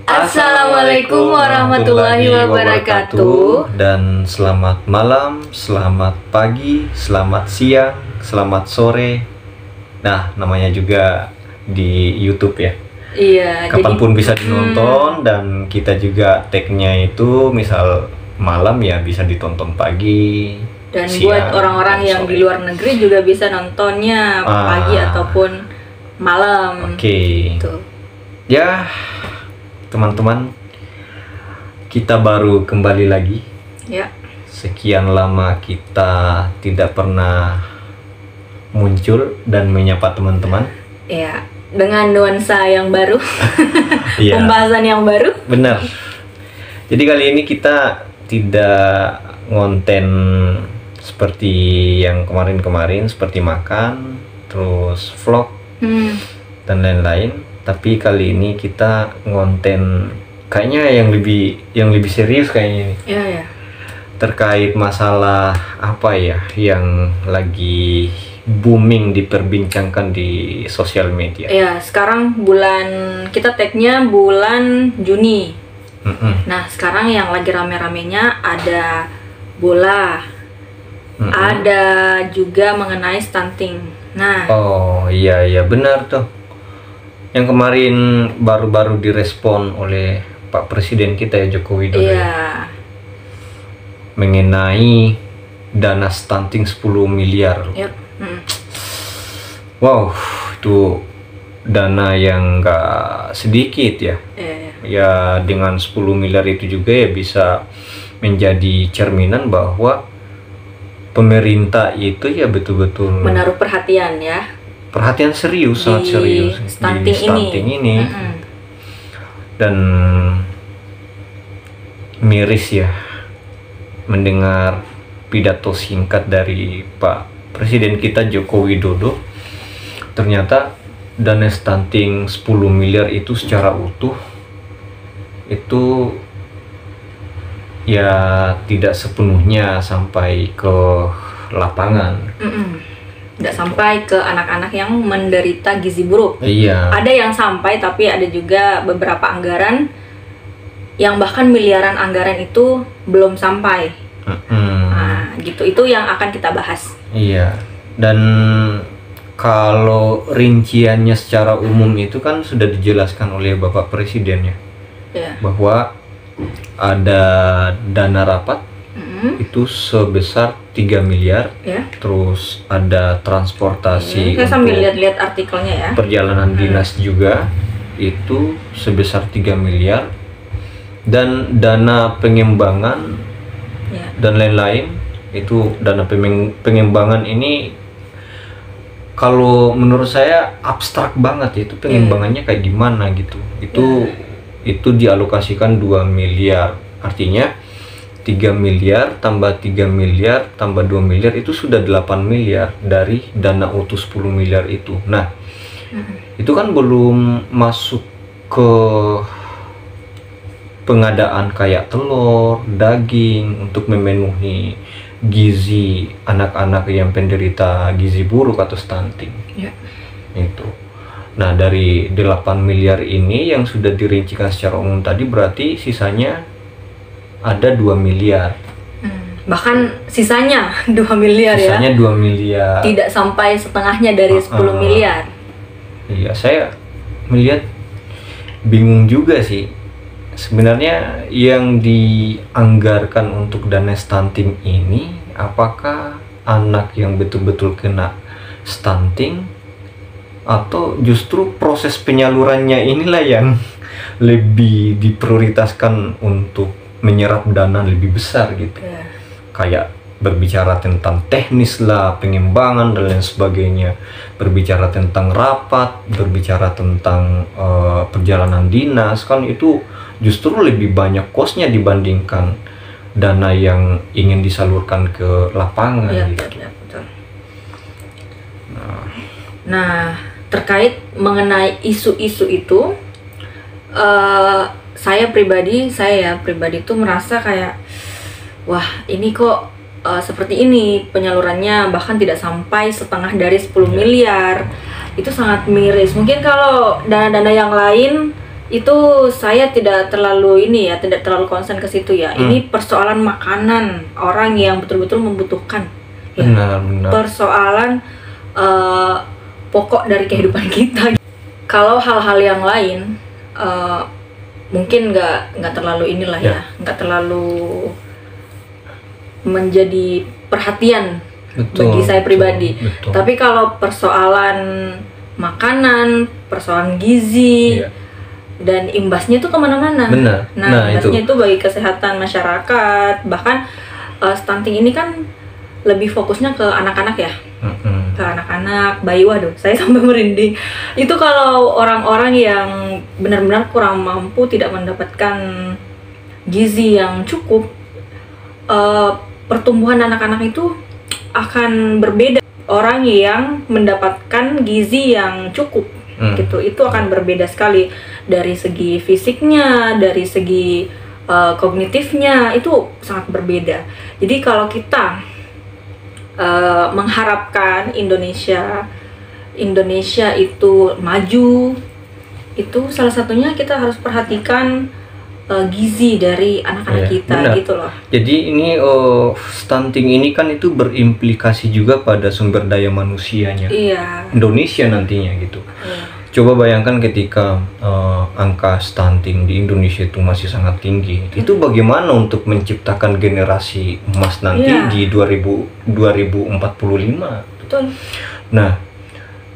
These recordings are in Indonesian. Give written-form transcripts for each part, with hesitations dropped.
Assalamualaikum warahmatullahi wabarakatuh. Dan selamat malam, selamat pagi, selamat siang, selamat sore. Nah, namanya juga di YouTube ya. Iya. Kapanpun bisa dinonton. Dan kita juga tag-nya itu misal malam ya bisa ditonton pagi. Dan siang, buat orang-orang yang sore. di luar negeri juga bisa nontonnya pagi ataupun malam. Oke. Tuh. Ya, teman-teman, kita baru kembali lagi. Ya. Sekian lama kita tidak pernah muncul dan menyapa teman-teman. Ya, dengan nuansa yang baru. Iya. Pembahasan yang baru. Benar. Jadi kali ini kita tidak ngonten seperti yang kemarin-kemarin, seperti makan, terus vlog dan lain-lain. Tapi kali ini kita ngonten kayaknya yang lebih serius kayaknya ini. Iya, ya. Terkait masalah apa ya yang lagi booming diperbincangkan di sosial media. Ya, sekarang kita tag-nya bulan Juni. Nah, sekarang yang lagi rame-ramenya ada bola. Ada juga mengenai stunting. Nah, oh iya benar tuh. Yang kemarin baru-baru direspon oleh Pak Presiden kita ya, Joko Widodo. iya. Mengenai dana stunting 10 miliar. Yep. Wow, itu dana yang nggak sedikit ya. Ya dengan 10 miliar itu juga ya bisa menjadi cerminan bahwa pemerintah itu ya betul-betul menaruh perhatian ya. Perhatian serius, sangat serius stunting di stunting ini. Dan miris ya mendengar pidato singkat dari Pak Presiden kita Joko Widodo. Ternyata dana stunting 10 miliar itu secara utuh itu ya tidak sepenuhnya sampai ke lapangan. Tidak sampai ke anak-anak yang menderita gizi buruk. Iya. Ada yang sampai, tapi ada juga beberapa anggaran yang bahkan miliaran anggaran itu belum sampai. Nah, gitu. Itu yang akan kita bahas. Iya. Dan kalau rinciannya secara umum itu kan sudah dijelaskan oleh Bapak Presiden ya. Bahwa ada dana rapat itu sebesar 3 miliar. Terus ada transportasi saya sambil lihat-lihat artikelnya ya. Perjalanan dinas juga itu sebesar 3 miliar. Dan dana pengembangan dan lain-lain. Itu dana pengembangan ini kalau menurut saya abstrak banget, itu pengembangannya kayak gimana gitu. Itu dialokasikan 2 miliar. Artinya 3 miliar tambah 3 miliar tambah 2 miliar itu sudah 8 miliar dari dana utuh 10 miliar itu. Nah, itu kan belum masuk ke pengadaan kayak telur, daging untuk memenuhi gizi anak-anak yang penderita gizi buruk atau stunting. Itu. Nah, dari 8 miliar ini yang sudah dirincikan secara umum tadi berarti sisanya ada 2 miliar. Bahkan sisanya 2 miliar ya. Sisanya 2 miliar. Tidak sampai setengahnya dari 10 miliar. Iya, saya melihat bingung juga sih. Sebenarnya yang dianggarkan untuk dana stunting ini apakah anak yang betul-betul kena stunting atau justru proses penyalurannya inilah yang lebih diprioritaskan untuk menyerap dana lebih besar gitu. Kayak berbicara tentang teknis lah, pengembangan dan lain sebagainya, berbicara tentang rapat, berbicara tentang perjalanan dinas, kan itu justru lebih banyak kosnya dibandingkan dana yang ingin disalurkan ke lapangan. Betul. Nah, terkait mengenai isu-isu itu, saya pribadi tuh merasa kayak, wah ini kok seperti ini penyalurannya, bahkan tidak sampai setengah dari 10 miliar. Itu sangat miris. Mungkin kalau dana-dana yang lain Itu saya tidak terlalu tidak terlalu concern ke situ ya. Ini persoalan makanan orang yang betul-betul membutuhkan. Ya. Benar. Persoalan pokok dari kehidupan kita. Kalau hal-hal yang lain mungkin nggak terlalu ya, nggak terlalu menjadi perhatian bagi saya pribadi. Betul. Tapi kalau persoalan makanan, persoalan gizi, dan imbasnya itu kemana-mana. Benar. Nah, imbasnya itu bagi kesehatan masyarakat. Bahkan stunting ini kan lebih fokusnya ke anak-anak ya, ke anak-anak, bayi. Waduh, saya sampai merinding. Itu kalau orang-orang yang benar-benar kurang mampu, tidak mendapatkan gizi yang cukup, pertumbuhan anak-anak itu akan berbeda. Orang yang mendapatkan gizi yang cukup gitu, itu akan berbeda sekali dari segi fisiknya, dari segi kognitifnya, itu sangat berbeda. Jadi kalau kita mengharapkan Indonesia itu maju, itu salah satunya kita harus perhatikan gizi dari anak-anak kita. Benar. Gitu loh. Jadi ini stunting ini kan itu berimplikasi juga pada sumber daya manusianya. Indonesia nantinya gitu. Coba bayangkan ketika angka stunting di Indonesia itu masih sangat tinggi. Itu bagaimana untuk menciptakan generasi emas nanti di 2045? Betul. Nah,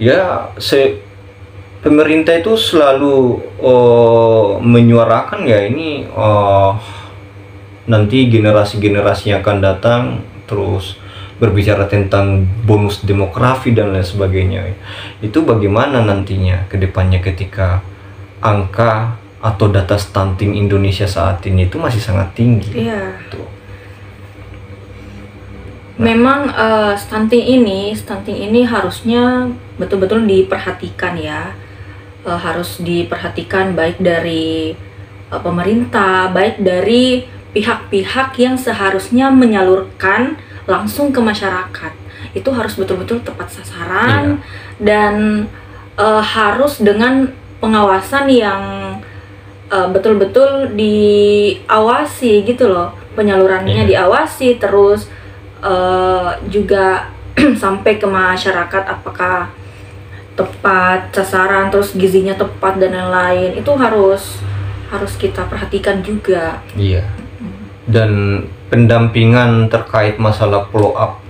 ya pemerintah itu selalu menyuarakan ya ini nanti generasi-generasi yang akan datang, terus berbicara tentang bonus demografi dan lain sebagainya. Itu bagaimana nantinya ke depannya ketika angka atau data stunting Indonesia saat ini itu masih sangat tinggi. Tuh. Memang stunting ini harusnya betul-betul diperhatikan ya. Harus diperhatikan baik dari pemerintah, baik dari pihak-pihak yang seharusnya menyalurkan langsung ke masyarakat. Itu harus betul-betul tepat sasaran dan harus dengan pengawasan yang betul-betul diawasi gitu loh. Penyalurannya diawasi, terus juga sampai ke masyarakat apakah tepat sasaran, terus gizinya tepat dan lain-lain. Itu harus kita perhatikan juga. Iya. Dan pendampingan terkait masalah follow up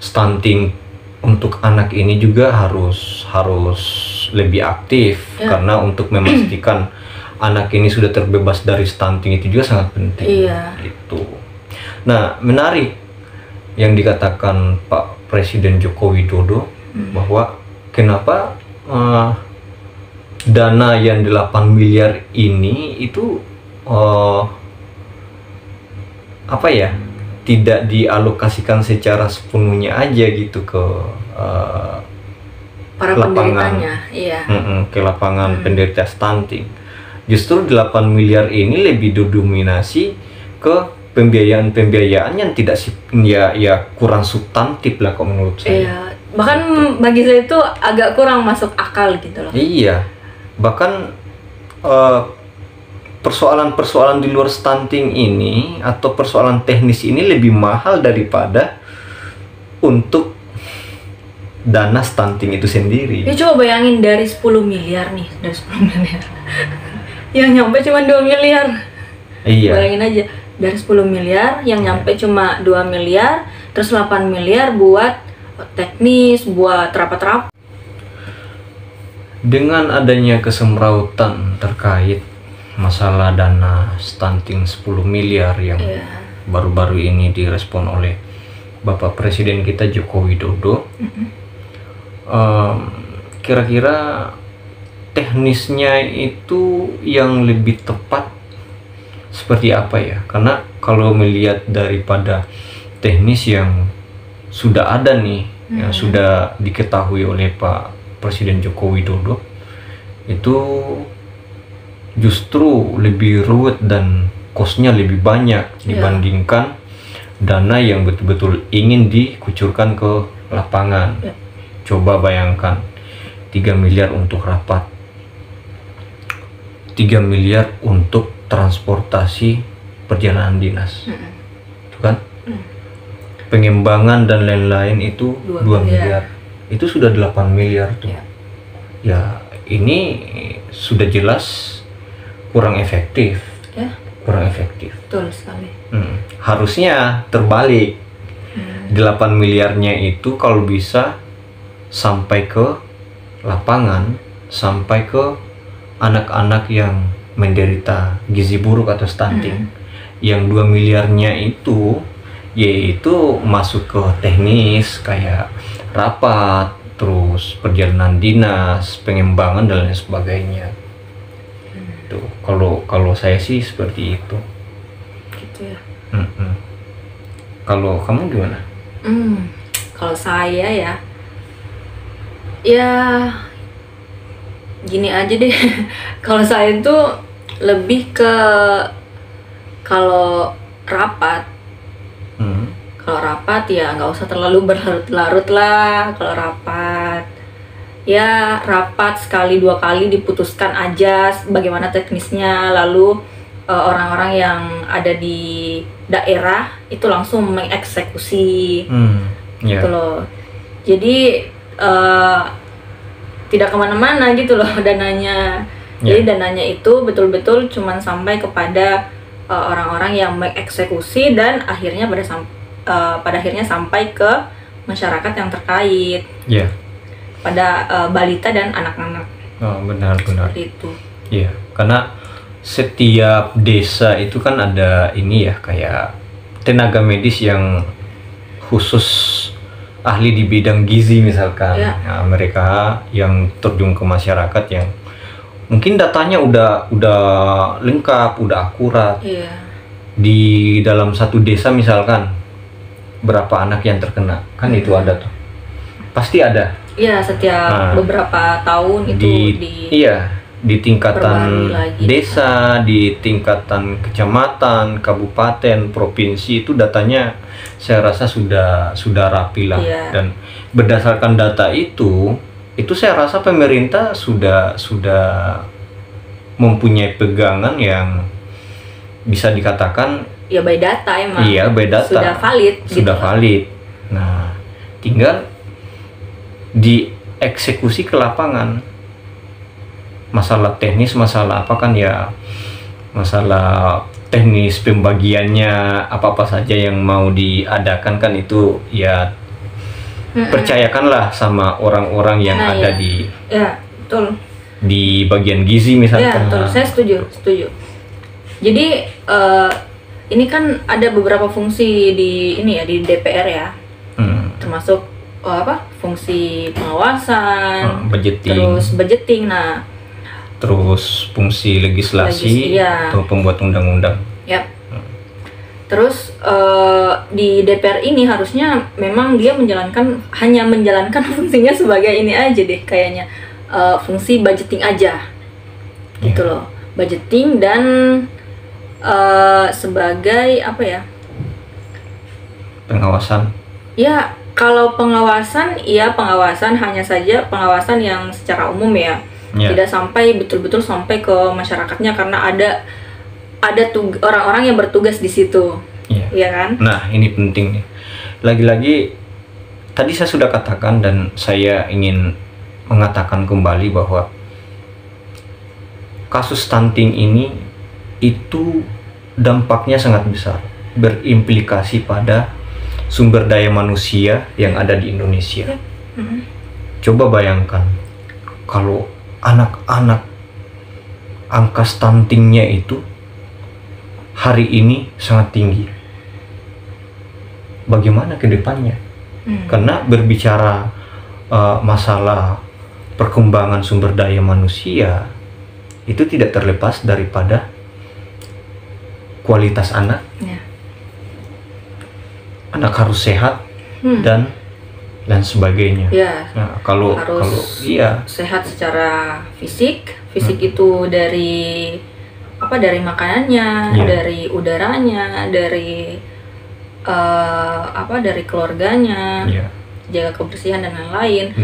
stunting untuk anak ini juga harus lebih aktif karena untuk memastikan anak ini sudah terbebas dari stunting itu juga sangat penting. Gitu. Nah, menarik yang dikatakan Pak Presiden Joko Widodo bahwa kenapa dana yang 8 miliar ini itu tidak dialokasikan secara sepenuhnya aja gitu ke para penderitanya, ke lapangan penderita stunting. Justru 8 miliar ini lebih didominasi ke pembiayaan yang tidak kurang substantif lah kalau menurut saya. Bahkan bagi saya itu agak kurang masuk akal gitu loh. Bahkan persoalan-persoalan di luar stunting ini atau persoalan teknis ini lebih mahal daripada untuk dana stunting itu sendiri. Ya coba bayangin dari 10 miliar nih, yang nyampe cuma 2 miliar. Bayangin aja, dari 10 miliar yang nyampe cuma 2 miliar, terus 8 miliar buat teknis, buat rapat-rapat. Dengan adanya kesemrautan terkait masalah dana stunting 10 miliar yang baru-baru ini direspon oleh Bapak Presiden kita Joko Widodo, kira-kira teknisnya itu yang lebih tepat seperti apa ya? Karena kalau melihat daripada teknis yang sudah ada nih, yang sudah diketahui oleh Pak Presiden Joko Widodo, itu justru lebih ruwet dan kosnya lebih banyak dibandingkan dana yang betul-betul ingin dikucurkan ke lapangan. Coba bayangkan 3 miliar untuk rapat 3 miliar untuk transportasi perjalanan dinas. Itu kan? Pengembangan dan lain-lain itu 2 miliar. Itu sudah 8 miliar tuh. Ya, ini sudah jelas kurang efektif. Kurang efektif. Betul sekali. Harusnya terbalik. 8 miliarnya itu kalau bisa sampai ke lapangan, sampai ke anak-anak yang menderita gizi buruk atau stunting. Yang 2 miliarnya itu yaitu masuk ke teknis kayak rapat, terus perjalanan dinas, pengembangan dan lain sebagainya. Tuh, kalau saya sih seperti itu. Gitu ya. Kalau kamu gimana? Kalau saya ya gini aja deh. Kalau saya itu lebih ke kalau rapat. Kalau rapat ya nggak usah terlalu berlarut-larut lah. Kalau rapat ya rapat sekali 2 kali diputuskan aja bagaimana teknisnya, lalu orang-orang yang ada di daerah itu langsung mengeksekusi. Gitu loh. Jadi tidak kemana-mana gitu loh dananya. Jadi dananya itu betul-betul cuman sampai kepada orang-orang yang mengeksekusi dan akhirnya pada akhirnya sampai ke masyarakat yang terkait. Pada balita dan anak-anak. Benar. Seperti itu. Iya, karena setiap desa itu kan ada ini ya, kayak tenaga medis yang khusus ahli di bidang gizi misalkan. Nah, mereka yang terjun ke masyarakat yang mungkin datanya udah lengkap, udah akurat. Di dalam satu desa misalkan berapa anak yang terkena, kan itu ada tuh, pasti ada. Iya, setiap beberapa tahun itu di tingkatan desa, di tingkatan kecamatan, kabupaten, provinsi itu datanya saya rasa sudah rapi lah. Dan berdasarkan data itu saya rasa pemerintah sudah mempunyai pegangan yang bisa dikatakan by data emang. By data. Sudah valid. Nah, tinggal dieksekusi ke lapangan. Masalah teknis, masalah apa kan ya, masalah teknis pembagiannya apa saja yang mau diadakan kan itu ya percayakanlah sama orang-orang yang ada di betul. Di bagian gizi misalkan. Betul. Saya setuju. Jadi ini kan ada beberapa fungsi di DPR ya. Termasuk fungsi pengawasan, budgeting. Nah, terus fungsi legislasi atau pembuat undang-undang. Terus di DPR ini harusnya memang dia hanya menjalankan fungsinya sebagai ini aja deh kayaknya, fungsi budgeting aja. Gitu loh. Budgeting dan sebagai apa ya? Pengawasan. Kalau pengawasan hanya saja pengawasan yang secara umum ya. Tidak sampai betul-betul sampai ke masyarakatnya karena ada orang-orang yang bertugas di situ. Iya kan? Nah, ini penting nih. Lagi-lagi tadi saya sudah katakan dan saya ingin mengatakan kembali bahwa kasus stunting ini itu dampaknya sangat besar, berimplikasi pada sumber daya manusia yang ada di Indonesia. Coba bayangkan kalau anak-anak angka stuntingnya itu hari ini sangat tinggi. Bagaimana ke depannya? Karena berbicara masalah perkembangan sumber daya manusia itu tidak terlepas daripada kualitas anak. Anak harus sehat dan lain sebagainya. Nah, kalau sehat secara fisik itu dari makanannya, dari udaranya, dari dari keluarganya, jaga kebersihan dan lain-lain.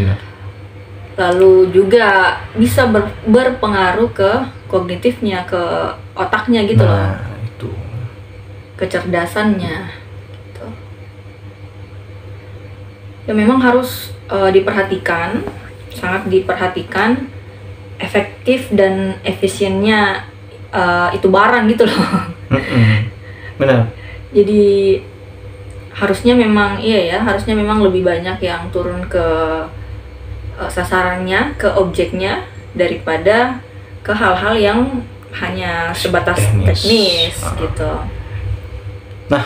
Lalu juga bisa berpengaruh ke kognitifnya, ke otaknya gitu loh. Nah, itu. Kecerdasannya. Gitu. Ya memang harus diperhatikan, sangat diperhatikan efektif dan efisiennya itu barang gitu loh. Benar. Jadi harusnya memang harusnya memang lebih banyak yang turun ke sasarannya, ke objeknya daripada ke hal-hal yang hanya sebatas teknis gitu. Nah,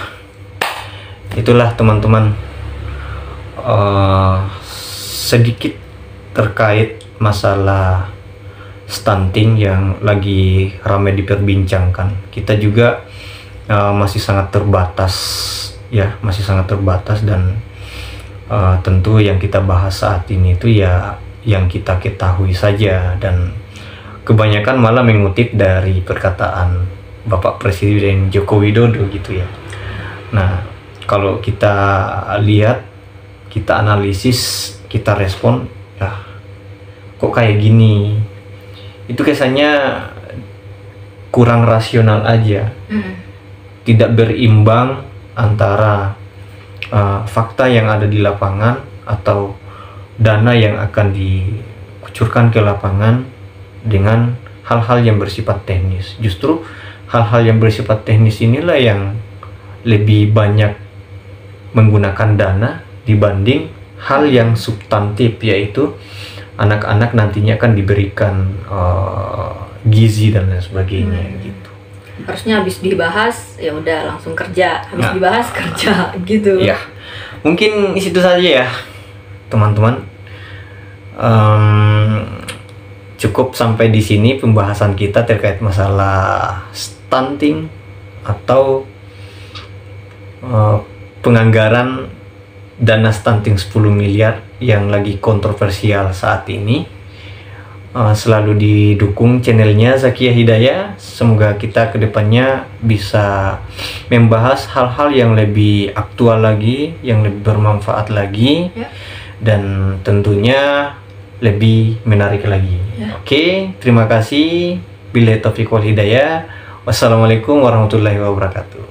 itulah teman-teman sedikit terkait masalah stunting yang lagi ramai diperbincangkan. Kita juga masih sangat terbatas dan tentu yang kita bahas saat ini itu ya yang kita ketahui saja, dan kebanyakan malah mengutip dari perkataan Bapak Presiden Joko Widodo gitu ya. Nah, kalau kita lihat, kita analisis, kita respon, ya kok kayak gini, itu kesannya kurang rasional aja. Tidak berimbang antara fakta yang ada di lapangan atau dana yang akan dikucurkan ke lapangan dengan hal-hal yang bersifat teknis. Justru hal-hal yang bersifat teknis inilah yang lebih banyak menggunakan dana dibanding hal yang substantif, yaitu anak-anak nantinya akan diberikan gizi dan lain sebagainya gitu. Harusnya habis dibahas ya udah langsung kerja, dibahas kerja gitu. Ya, mungkin itu saja ya teman-teman. Cukup sampai di sini pembahasan kita terkait masalah stunting atau penganggaran dana stunting 10 miliar yang lagi kontroversial saat ini. Selalu didukung channelnya Zakia Hidayah. Semoga kita kedepannya bisa membahas hal-hal yang lebih aktual lagi, yang lebih bermanfaat lagi, dan tentunya lebih menarik lagi. Oke, terima kasih. Billahi taufiq wal hidayah. Wassalamualaikum warahmatullahi wabarakatuh.